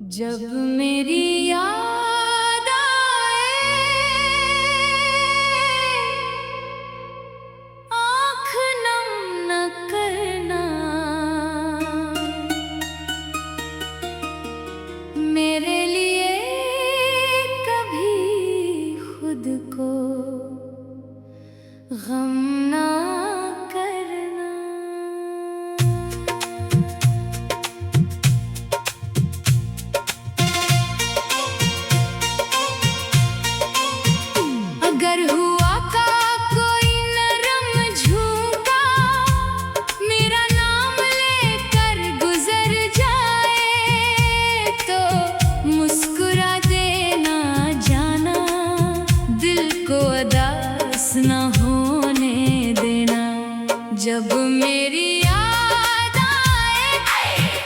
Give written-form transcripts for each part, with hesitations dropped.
जब मेरी याद आए आँख नम न करना, मेरे लिए कभी खुद को गम ना करना। अगर हुआ का कोई नरम झूठा मेरा नाम लेकर गुजर जाए, तो मुस्कुरा देना जाना, दिल को उदास न होने देना। जब मेरी याद आए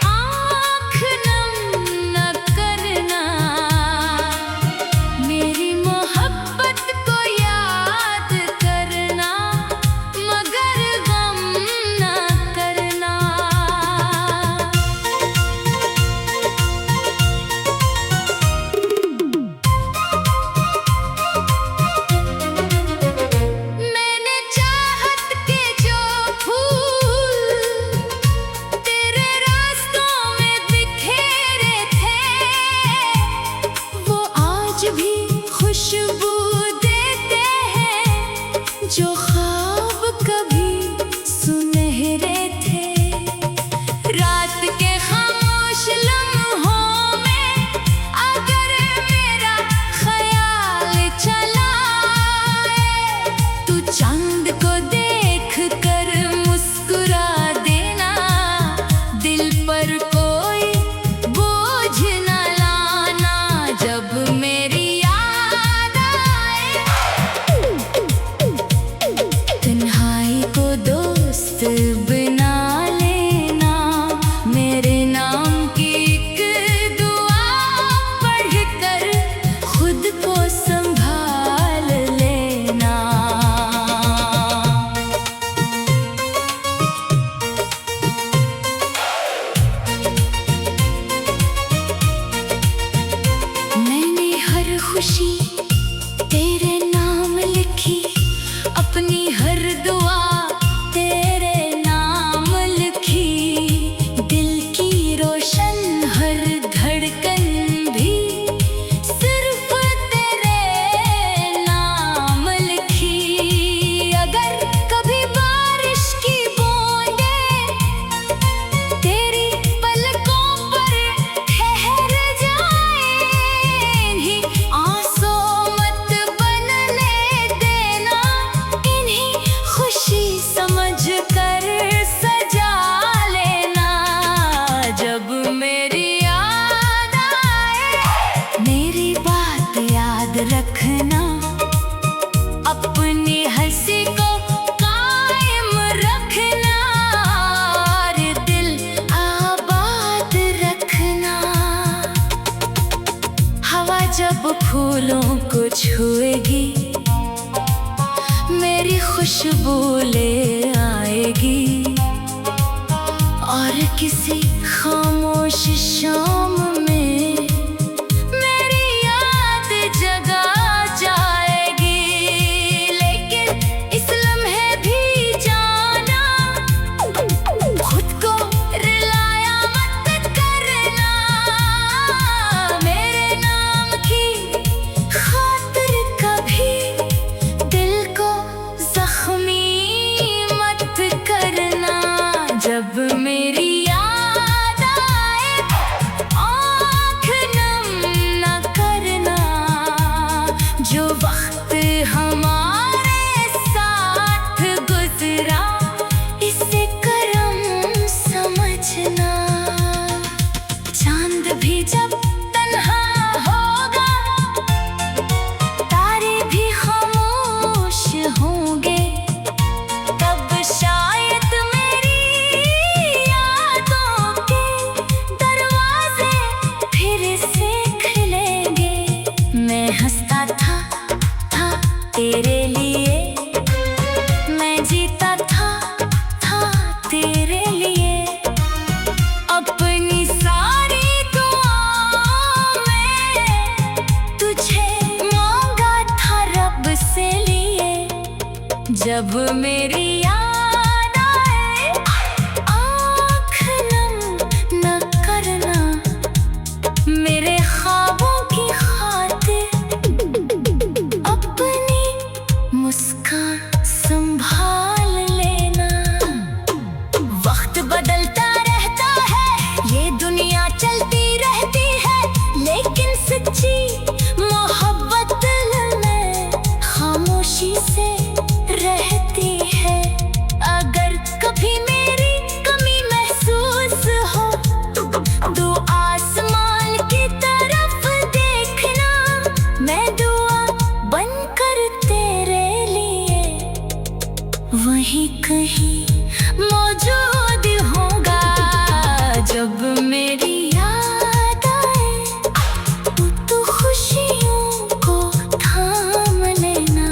आँख नम न करना, मेरी मोहब्बत को याद करना, मगर गम न करना। मैंने चाहत के जो फूल तेरे रास्तों में बिखेरे थे, वो आज भी खुशबू देते हैं जो ख्वाब कभी सुनहरे थे। रात के खामोश लम्हों में अगर मेरा ख्याल चला आए, तू चांद को देख कर मुस्कुरा देना, दिल पर कोई बोझ न लाना। जब मेरी याद आए तन्हाई को दोस्त बना लेना, मेरे नाम की एक दुआ पढ़कर खुद को संभाल लेना। मैंने हर खुशी तेरे नाम लिखी, अपनी हर दुआ तेरे नाम लिखी, दिल की रोशन हर धड़कन भी सिर्फ तेरे नाम लिखी। अगर कभी बारिश की बूंदें तेरी पलकों पर ठहर जाएं, इन्हीं आंसू जब मेरी याद आए आँख नम न करना, मेरे ख्वाबों की खातिर अपनी मुस्कान संभाल लेना। वक्त बदलता रहता है, ये दुनिया चलती रहती है, लेकिन सच्ची मोहब्बत दिल में खामोशी से रहती है। अगर कभी मेरी कमी महसूस हो तो आसमान की तरफ देखना, मैं दुआ बनकर तेरे लिए वहीं कहीं मौजूद होगा। जब मेरी याद आए तो खुशियों को थाम लेना,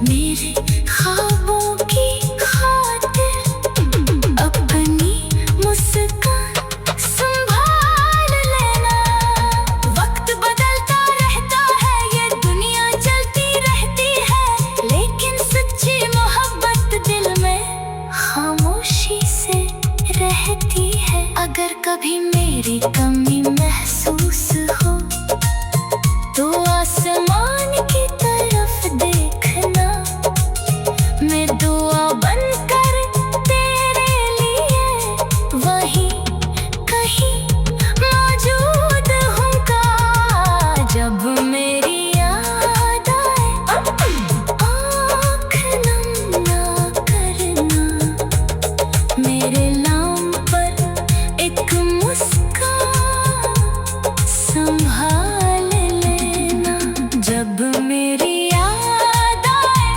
मेरे ख्वाबों की खातिर अपनी मुस्कान संभाल लेना। वक्त बदलता रहता है, ये दुनिया चलती रहती है, लेकिन सच्ची मोहब्बत दिल में खामोशी से रहती है। अगर कभी मेरी कमी महसूस हो तो आसमान की तरफ देखना, मैं दुआ बनकर तेरे लिए वहीं कहीं मौजूद हूँगा। जब मेरी याद आए आँख नम न करना, मेरे नाम पर एक मुस्कान संभाल लेना। जब मेरी याद आए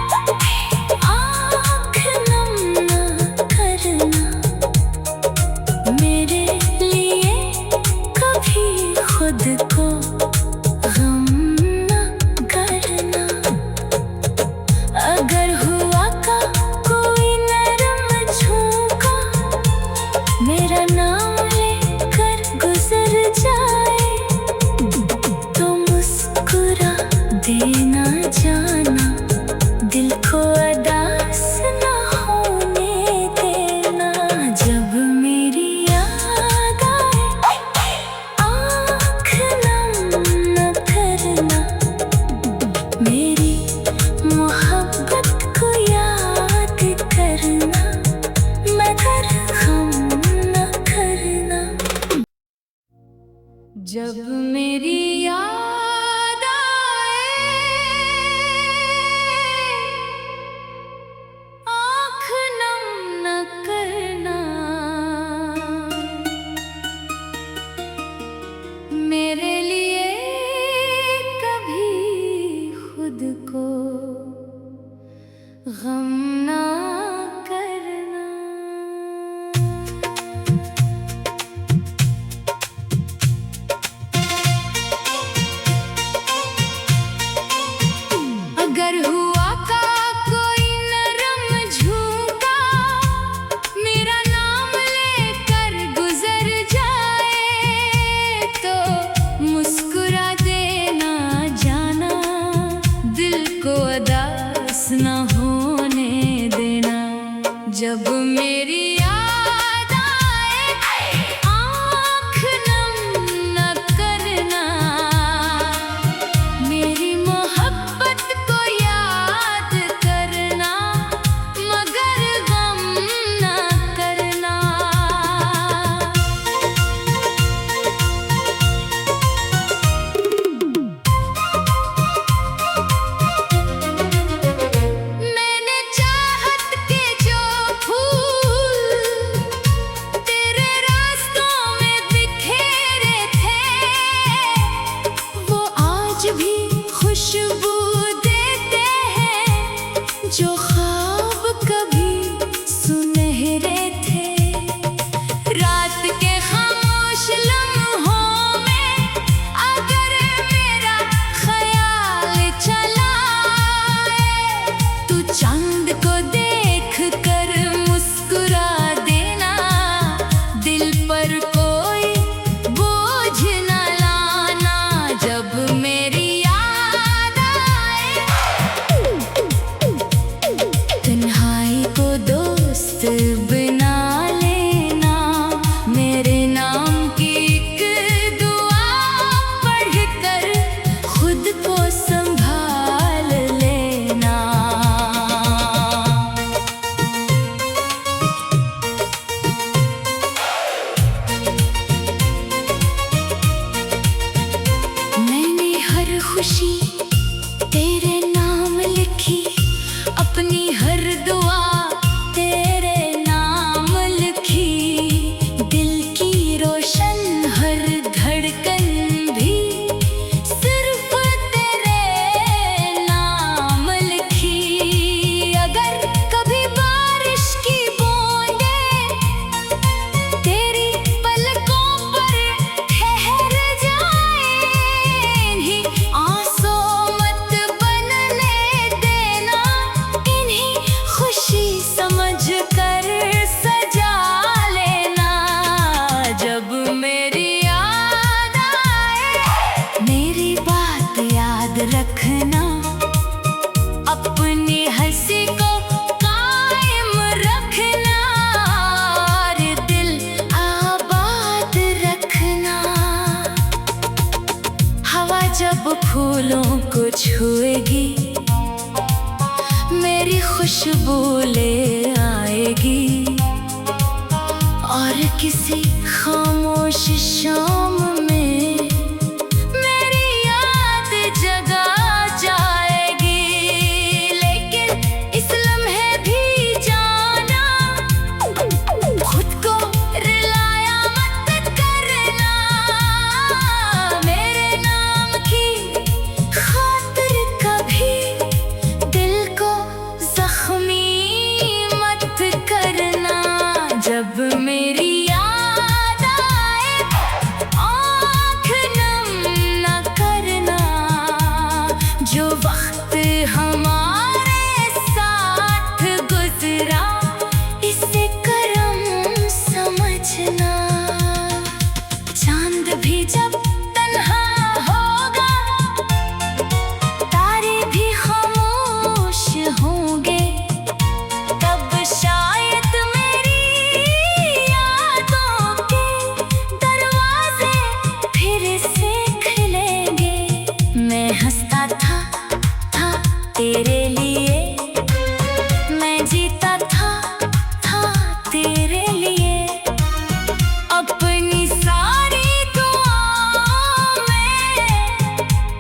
आँख नम न करना, मेरे लिए कभी खुद को गम न करना। अगर हुआ का कोई नरम झोंका मेरा नाम लेकर गुजर जाए, तो मुस्कुरा देना जाना, दिल को उदास न होने देना। जब मेरी याद आए आँख नम न करना, मेरी मोहब्बत को याद करना, मगर गम न करना। जब मेरी याद आए आँख नम न करना, मेरे लिए कभी खुद को गम ना करना। खुशी तेरे नाम लिखी, अपनी हर दुआ तेरे नाम लिखी। दिल की रोशन हर धड़कन भी सिर्फ तेरे नाम लिखी। अगर कभी बारिश की बूंदें तेरी पलकों पर ठहर जाएं, इन्हीं आंसू मत बनने देना, इन्हीं खुशी समझ कर सजा लेना। जब मेरी याद आए मेरी बात याद रखना, अपनी हंसी को कायम रखना और दिल आबाद रखना। हवा जब फूलों को छुएगी मेरी खुशबू ले आएगी, और किसी खामोश शाम में मेरी याद जगा जाएगी। लेकिन इस लम्हे भी जाना, खुद को रिलाया मत करना। मेरे नाम की खातिर कभी दिल को जख्मी मत करना। जब मेरी याद आए आँख नम न करना, जो वक्त हमारे साथ गुजरा इसे करम समझना। चांद भी जब तन्हा होगा, तारे भी खामोश होंगे, तब शायद मेरी यादों के दरवाजे फिर से खुलेंगे। मैं हंसता था तेरे लिए, मैं जीता था तेरे लिए। अपनी सारी दुआओं में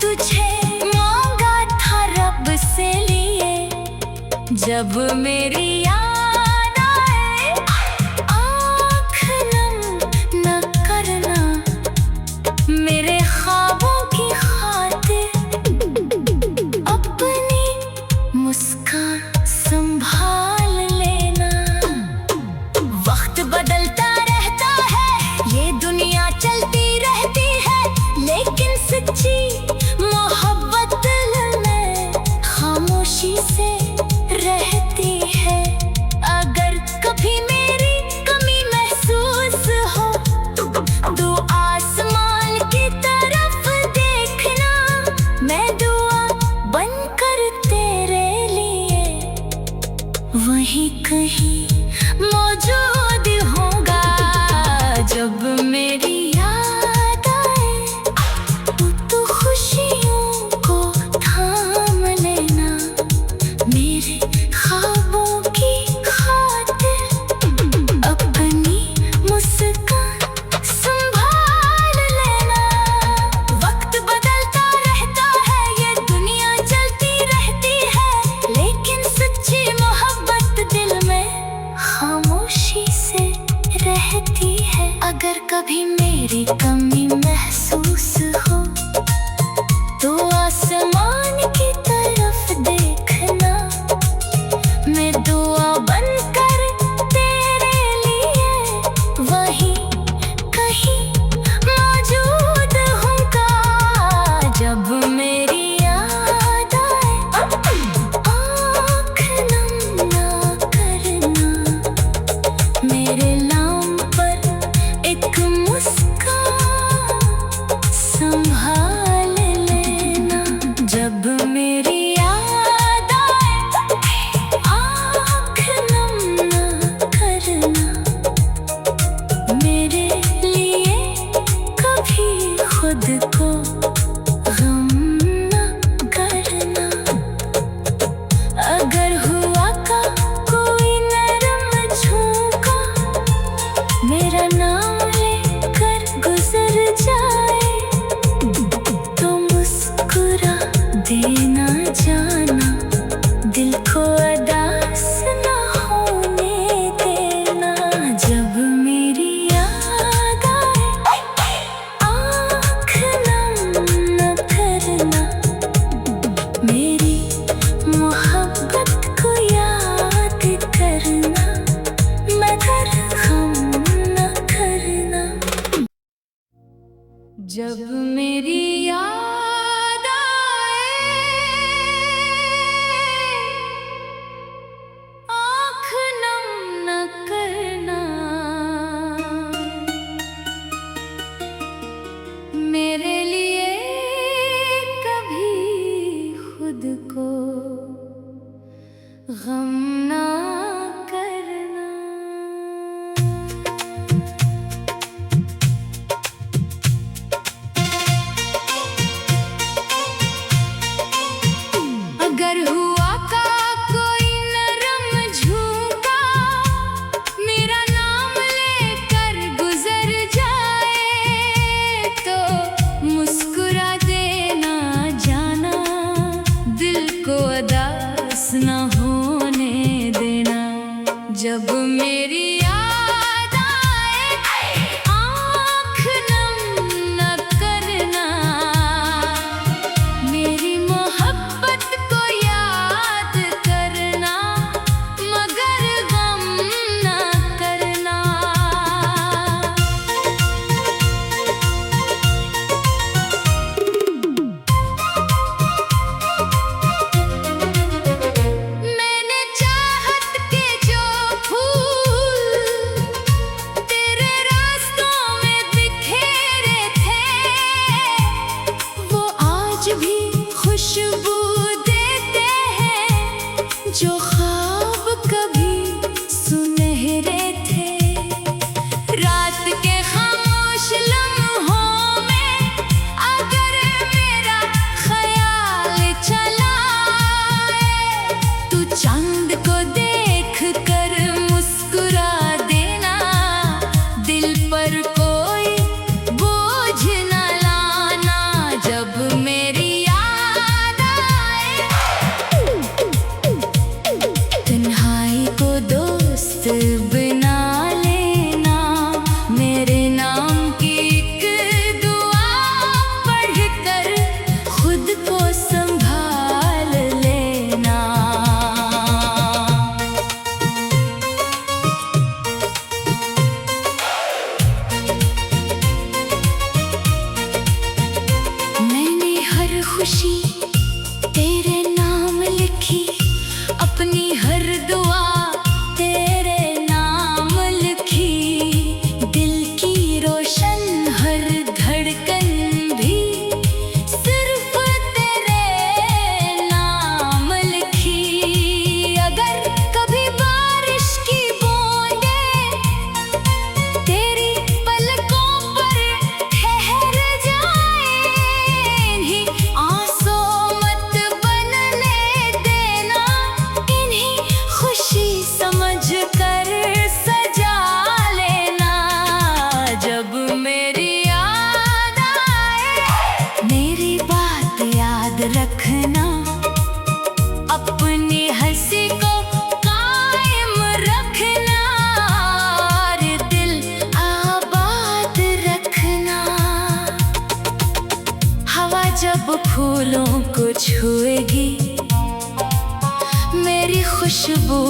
तुझे मांगा था रब से लिए। जब मेरी याद आए आँख नम न करना, मेरे ख्वाबों की खातिर अपनी मुस्कान संभाल लेना। वक्त बदलता रहता है, ये दुनिया चलती रहती है, लेकिन सच्ची मोहब्बत दिल में खामोशी से रहती है। अगर कभी मेरी कमी महसूस हो तो आसमान की तरफ देखना, मैं दुआ बनकर तेरे लिए वहीं कहीं मौजूद होगा। जब मेरी याद आए तो खुशियों को थाम लेना, मेरे ख्वाबों की खातिर अपनी मुस्कान संभाल लेना। वक्त बदलता रहता है, ये दुनिया चलती रहती है, लेकिन सच्ची मोहब्बत दिल में खामोशी से रहती है। अगर कभी मेरी कमी महसूस हो तो आसमान की तरफ देखना, मैं दुआ बनकर तेरे लिए वहीं कहीं मौजूद हूँगा। जब मेरी याद आए आँख नम न करना, मेरे नाम पर एक मुस्कान देना जाना, दिल को उदास ना होने देना। जब मेरी याद आए आँख नम न करना, मेरी मोहब्बत को याद करना, मगर गम न करना। जब मेरी याद आए आँख नम न करना, मेरे लिए कभी खुद को गम ना करना। अगर हुआ का कोई नरम झोंका, मेरा नाम लेकर गुजर जाए, तो मुस्कुरा देना जाना, दिल को उदास ना होने देना। जब मेरी याद आए आँख नम न करना, मेरी मोहब्बत को याद करना, मगर गम न करना। मैंने चाहत के जो फूल तेरे रास्तों में बिखेरे थे, वो आज भी खुशबू देते हैं, जो ख्वाब कभी सुनहरे थे। रात के खामोश लम्हों में अगर मेरा ख्याल चला आए, तू चांद को देख कर मुस्कुरा देना, दिल पर कोई बोझ न लाना। जब मेरी याद आए तन्हाई को दोस्त बना लेना, मेरे नाम की एक दुआ पढ़कर खुद को संभाल लेना। मैंने हर खुशी तेरे नाम लिखी, अपनी हर दुआ तेरे नाम लिखी, दिल की रोशन हर धड़कन भी सिर्फ तेरे नाम लिखी। अगर कभी बारिश की बूंदें तेरी पलकों पर ठहर जाएं, इन्हीं आंसू मत बनने देना, इन्हीं खुशी समझ कर सजा लेना। जब मेरी याद आए मेरी बात याद रखना, अपनी हंसी को कायम रखना, और दिल आबाद रखना। हवा जब फूलों को छुएगी, मेरी खुशबू